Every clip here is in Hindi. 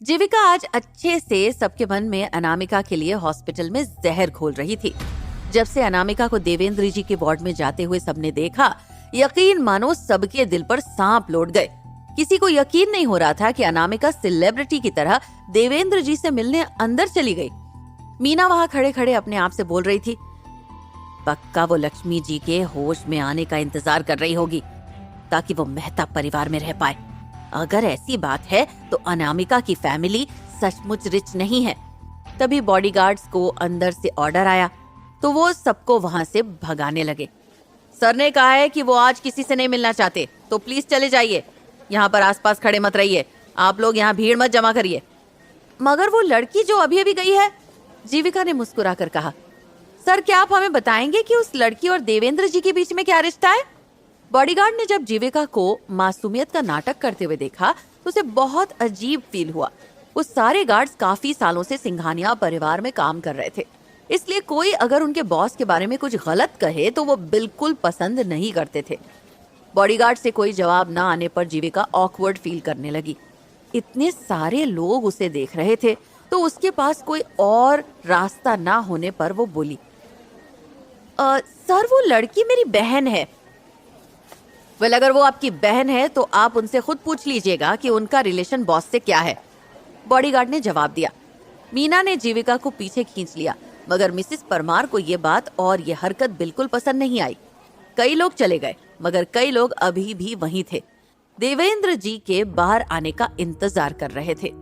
जीविका आज अच्छे से सबके मन में अनामिका के लिए हॉस्पिटल में जहर घोल रही थी। जब से अनामिका को देवेंद्र जी के वार्ड में जाते हुए सबने देखा, यकीन मानो सबके दिल पर सांप लौट गए। किसी को यकीन नहीं हो रहा था कि अनामिका सेलिब्रिटी की तरह देवेंद्र जी से मिलने अंदर चली गई। मीना वहाँ खड़े खड़े अपने आप से बोल रही थी, पक्का वो लक्ष्मी जी के होश में आने का इंतजार कर रही होगी ताकि वो मेहता परिवार में रह पाए। अगर ऐसी बात है तो अनामिका की फैमिली सचमुच रिच नहीं है। तभी बॉडीगार्ड्स को अंदर से ऑर्डर आया तो वो सबको वहां से भगाने लगे। सर ने कहा है कि वो आज किसी से नहीं मिलना चाहते, तो प्लीज चले जाइए। यहाँ पर आसपास खड़े मत रहिए। आप लोग यहाँ भीड़ मत जमा करिए। मगर वो लड़की जो अभी अभी गई है, जीविका ने मुस्कुराकर कहा। सर, क्या आप हमें बताएंगे कि उस लड़की और देवेंद्र जी के बीच में क्या रिश्ता है? बॉडीगार्ड ने जब जीविका को मासूमियत का नाटक करते हुए देखा तो उसे बहुत अजीब फील हुआ। वो सारे गार्ड्स काफी सालों से सिंघानिया परिवार में काम कर रहे थे, इसलिए कोई अगर उनके बॉस के बारे में कुछ गलत कहे तो वो बिल्कुल पसंद नहीं करते थे। बॉडीगार्ड से कोई जवाब ना आने पर जीविका ऑकवर्ड फील करने लगी। इतने सारे लोग उसे देख रहे थे तो उसके पास कोई और रास्ता ना होने पर वो बोली, सर, वो लड़की मेरी बहन है। वेल, अगर वो आपकी बहन है तो आप उनसे खुद पूछ लीजिएगा कि उनका रिलेशन बॉस से क्या है, बॉडीगार्ड ने जवाब दिया। मीना ने जीविका को पीछे खींच लिया, मगर मिसेस परमार को ये बात और ये हरकत बिल्कुल पसंद नहीं आई। कई लोग चले गए, मगर कई लोग अभी भी वहीं थे, देवेंद्र जी के बाहर आने का इंतजार कर रहे थे।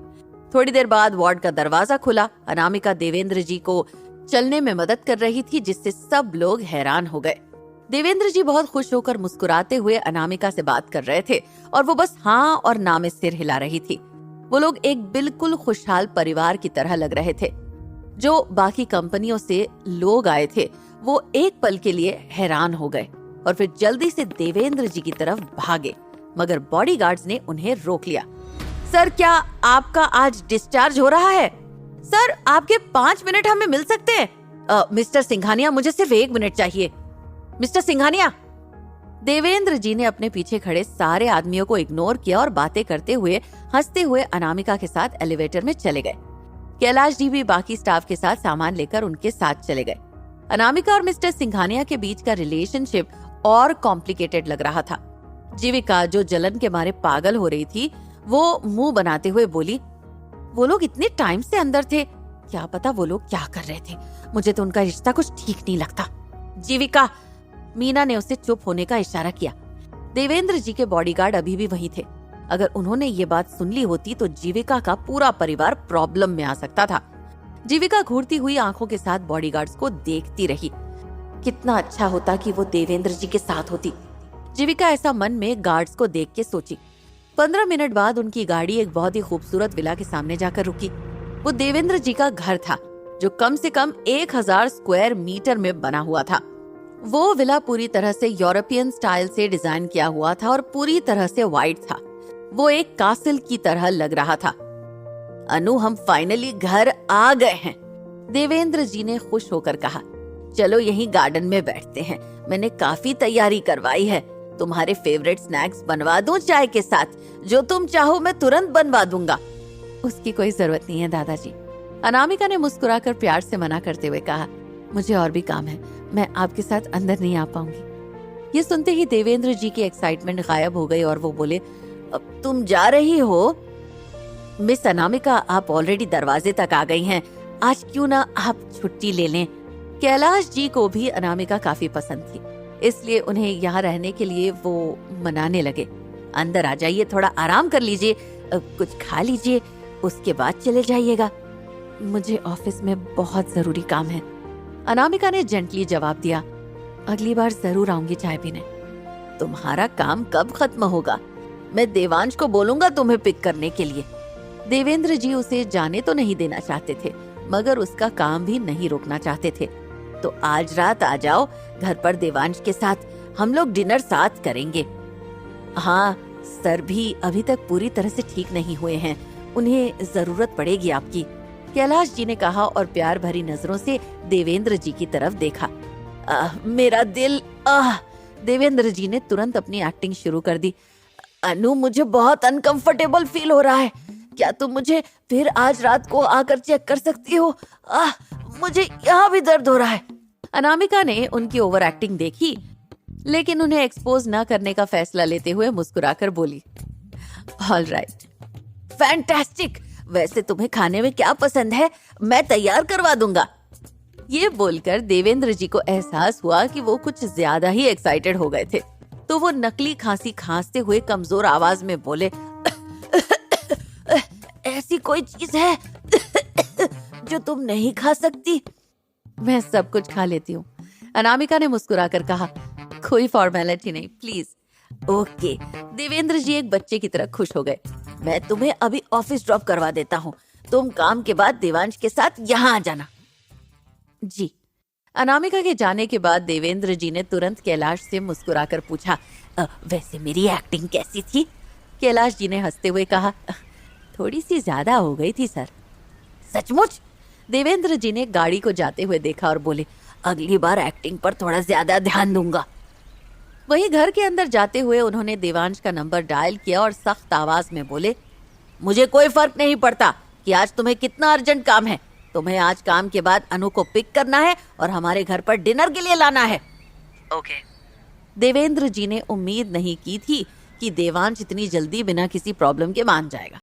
थोड़ी देर बाद वार्ड का दरवाजा खुला। अनामिका देवेंद्र जी को चलने में मदद कर रही थी, जिससे सब लोग हैरान हो गए। देवेंद्र जी बहुत खुश होकर मुस्कुराते हुए अनामिका से बात कर रहे थे और वो बस हाँ और ना में सिर हिला रही थी। वो लोग एक बिल्कुल खुशहाल परिवार की तरह लग रहे थे। जो बाकी कंपनियों से लोग आए थे वो एक पल के लिए हैरान हो गए और फिर जल्दी से देवेंद्र जी की तरफ भागे, मगर बॉडीगार्ड्स ने उन्हें रोक लिया। सर, क्या आपका आज डिस्चार्ज हो रहा है? सर, आपके 5 मिनट हमें मिल सकते हैं? मिस्टर सिंघानिया, मुझे सिर्फ 1 मिनट चाहिए। मिस्टर सिंघानिया। देवेंद्र जी ने अपने पीछे खड़े सारे आदमियों को इग्नोर किया और बातें करते हुए हंसते हुए अनामिका के साथ एलिवेटर में चले गए। कैलाश जी भी बाकी स्टाफ के साथ सामान लेकर उनके साथ चले गए। अनामिका और मिस्टर सिंघानिया के बीच का रिलेशनशिप और कॉम्प्लिकेटेड लग रहा था। जीविका, जो जलन के मारे पागल हो रही थी, वो मुंह बनाते हुए बोली, वो लोग इतने टाइम से अंदर थे, क्या पता वो लोग क्या कर रहे थे। मुझे तो उनका रिश्ता कुछ ठीक नहीं लगता। जीविका, मीना ने उसे चुप होने का इशारा किया। देवेंद्र जी के बॉडीगार्ड अभी भी वहीं थे। अगर उन्होंने ये बात सुन ली होती तो जीविका का पूरा परिवार प्रॉब्लम में आ सकता था। जीविका घूरती हुई आंखों के साथ बॉडीगार्ड्स को देखती रही। कितना अच्छा होता कि वो देवेंद्र जी के साथ होती। जीविका ऐसा मन में गार्ड्स को देख के सोची। 15 मिनट बाद उनकी गाड़ी एक बहुत ही खूबसूरत विला के सामने जाकर रुकी। वो देवेंद्र जी का घर था, जो कम से कम 1000 स्क्वायर मीटर में बना हुआ था। वो विला पूरी तरह से यूरोपियन स्टाइल से डिजाइन किया हुआ था और पूरी तरह से व्हाइट था। वो एक कासिल की तरह लग रहा था। अनु, हम फाइनली घर आ गए हैं, देवेंद्र जी ने खुश होकर कहा। चलो यहीं गार्डन में बैठते हैं, मैंने काफी तैयारी करवाई है। तुम्हारे फेवरेट स्नैक्स बनवा दूं चाय के साथ? जो तुम चाहो मैं तुरंत बनवा दूंगा। उसकी कोई जरूरत नहीं है दादाजी, अनामिका ने मुस्कुराकर प्यार से मना करते हुए कहा। मुझे और भी काम है, मैं आपके साथ अंदर नहीं आ पाऊंगी। ये सुनते ही देवेंद्र जी की एक्साइटमेंट गायब हो गई और वो बोले, अब तुम जा रही हो? मिस अनामिका, आप ऑलरेडी दरवाजे तक आ गई हैं, आज क्यों ना आप छुट्टी ले लें। कैलाश जी को भी अनामिका काफी पसंद थी, इसलिए उन्हें यहाँ रहने के लिए वो मनाने लगे। अंदर आ जाइए, थोड़ा आराम कर लीजिए, कुछ खा लीजिए, उसके बाद चले जाइएगा। मुझे ऑफिस में बहुत जरूरी काम है, अनामिका ने जेंटली जवाब दिया। अगली बार जरूर आऊंगी चाय पीने। तुम्हारा काम कब खत्म होगा? मैं देवांश को बोलूंगा तुम्हें पिक करने के लिए। देवेंद्र जी उसे जाने तो नहीं देना चाहते थे, मगर उसका काम भी नहीं रोकना चाहते थे। तो आज रात आ जाओ घर पर देवांश के साथ, हम लोग डिनर साथ करेंगे। हाँ, सर भी अभी तक पूरी तरह से ठीक नहीं हुए हैं, उन्हें जरूरत पड़ेगी आपकी, कैलाश जी ने कहा और प्यार भरी नजरों से देवेंद्र जी की तरफ देखा। मेरा दिल। देवेंद्र जी ने तुरंत अपनी एक्टिंग शुरू कर दी। अनु, मुझे बहुत अनकंफर्टेबल फील हो रहा है। क्या तुम मुझे फिर आज रात को आकर चेक कर सकती हो? मुझे यहाँ भी दर्द हो रहा है। अनामिका ने उनकी ओवर एक्टिंग देखी, लेकिन उन्हें एक्सपोज न करने का फैसला लेते हुए मुस्कुराकर बोली, ऑल राइट, फैंटास्टिक। वैसे तुम्हें खाने में क्या पसंद है? मैं तैयार करवा दूंगा। ये बोलकर देवेंद्र जी को एहसास हुआ कि वो कुछ ज्यादा ही एक्साइटेड हो गए थे, तो वो नकली खांसी खांसते हुए कमजोर आवाज में बोले, ऐसी कोई चीज है जो तुम नहीं खा सकती? मैं सब कुछ खा लेती हूँ, अनामिका ने मुस्कुराकर कहा। कोई फॉर्मेलिटी नहीं, प्लीज। ओके। देवेंद्र जी एक बच्चे की तरह खुश हो गए। मैं तुम्हें अभी ऑफिस ड्रॉप करवा देता हूँ, तुम काम के बाद देवांश के साथ यहाँ आ जाना। जी। अनामिका के जाने के बाद देवेंद्र जी ने तुरंत कैलाश से मुस्कुराकर पूछा, वैसे मेरी एक्टिंग कैसी थी? कैलाश जी ने हंसते हुए कहा, थोड़ी सी ज्यादा हो गई थी सर। सचमुच? देवेंद्र जी ने गाड़ी को जाते हुए देखा और बोले, अगली बार एक्टिंग पर थोड़ा ज्यादा ध्यान दूंगा। वहीं घर के अंदर जाते हुए उन्होंने देवांश का नंबर डायल किया और सख्त आवाज में बोले, मुझे कोई फर्क नहीं पड़ता कि आज तुम्हें कितना अर्जेंट काम है। तुम्हें आज काम के बाद अनु को पिक करना है और हमारे घर पर डिनर के लिए लाना है। ओके। देवेंद्र जी ने उम्मीद नहीं की थी कि देवांश इतनी जल्दी बिना किसी प्रॉब्लम के मान जाएगा।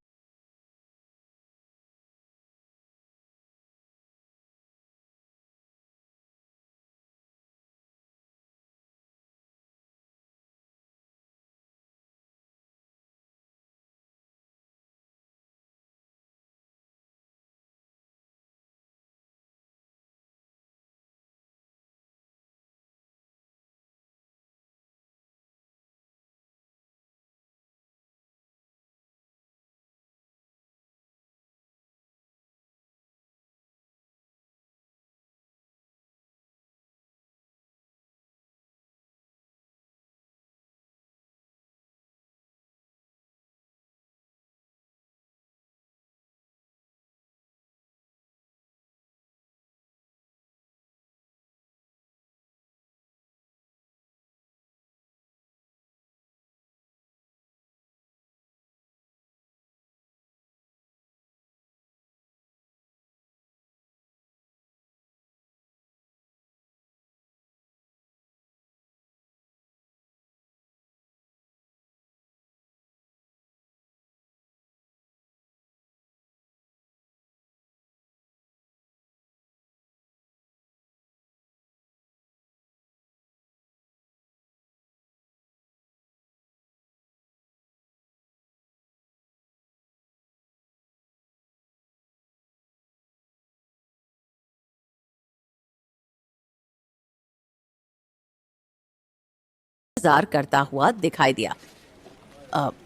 इंतजार करता हुआ दिखाई दिया।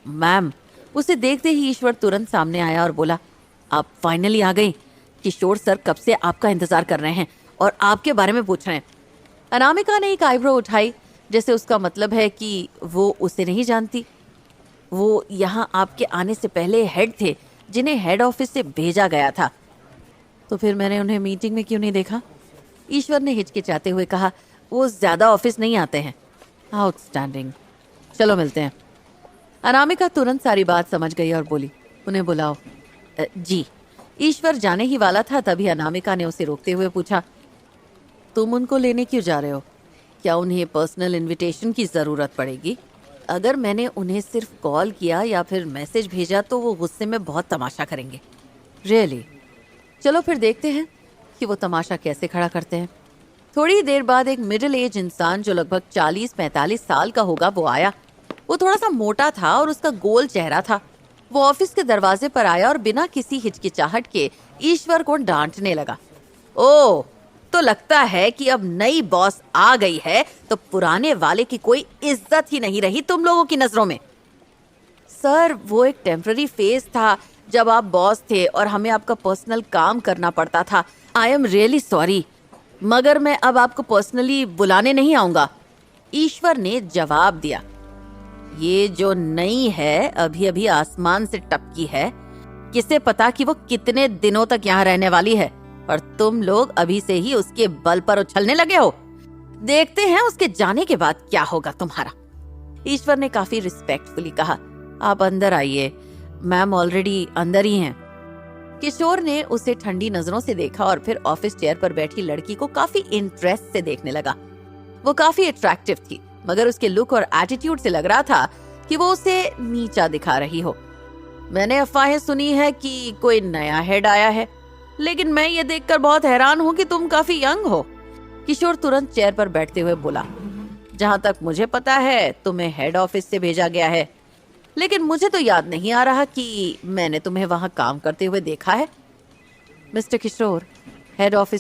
मैम। उसे देखते ही ईश्वर तुरंत सामने आया और बोला, आप फाइनली आ गई। किशोर सर कब से आपका इंतजार कर रहे हैं और आपके बारे में पूछ रहे हैं। अनामिका ने एक आईब्रो उठाई, जैसे उसका मतलब है कि वो उसे नहीं जानती। वो यहाँ आपके आने से पहले हेड थे, जिन्हें हेड ऑफिस से भेजा गया था। तो फिर मैंने उन्हें मीटिंग में क्यों नहीं देखा? ईश्वर ने हिचकिचाते हुए कहा, वो ज्यादा ऑफिस नहीं आते हैं। आउटस्टैंडिंग, चलो मिलते हैं। अनामिका तुरंत सारी बात समझ गई और बोली, उन्हें बुलाओ। जी। ईश्वर जाने ही वाला था, तभी अनामिका ने उसे रोकते हुए पूछा, तुम उनको लेने क्यों जा रहे हो? क्या उन्हें पर्सनल इनविटेशन की जरूरत पड़ेगी? अगर मैंने उन्हें सिर्फ कॉल किया या फिर मैसेज भेजा तो वो गुस्से में बहुत तमाशा करेंगे। रियली? चलो फिर देखते हैं कि वो तमाशा कैसे खड़ा करते हैं। थोड़ी देर बाद एक मिडिल एज इंसान जो लगभग 40-45 साल का होगा वो आया। वो थोड़ा सा मोटा था और उसका गोल चेहरा था। वो ऑफिस के दरवाजे पर आया और बिना किसी हिचकिचाहट के ईश्वर को डांटने लगा। ओह, तो लगता है कि अब नई बॉस आ गई है तो पुराने वाले की कोई इज्जत ही नहीं रही तुम लोगों की नजरों में। सर, वो एक टेम्पररी फेज था जब आप बॉस थे और हमें आपका पर्सनल काम करना पड़ता था। आई एम रियली सॉरी, मगर मैं अब आपको पर्सनली बुलाने नहीं आऊंगा। ईश्वर ने जवाब दिया, ये जो नई है अभी अभी आसमान से टपकी है, किसे पता कि वो कितने दिनों तक यहाँ रहने वाली है, और तुम लोग अभी से ही उसके बल पर उछलने लगे हो। देखते हैं उसके जाने के बाद क्या होगा तुम्हारा। ईश्वर ने काफी रिस्पेक्टफुली कहा, आप अंदर आइए, मैम ऑलरेडी अंदर ही हैं। किशोर ने उसे ठंडी नजरों से देखा और फिर ऑफिस चेयर पर बैठी लड़की को काफी इंटरेस्ट से देखने लगा। वो काफी अट्रैक्टिव थी, मगर उसके लुक और एटीट्यूड से लग रहा था कि वो उसे नीचा दिखा रही हो। मैंने अफवाहें सुनी है कि कोई नया हेड आया है, लेकिन मैं ये देखकर बहुत हैरान हूँ कि तुम काफी यंग हो। किशोर तुरंत चेयर पर बैठते हुए बोला, जहां तक मुझे पता है तुम्हें हेड ऑफिस से भेजा गया है, लेकिन मुझे तो याद नहीं आ रहा कि मैंने तुम्हें वहां काम करते हुए देखा है। मिस्टर किशोर, हेड ऑफिस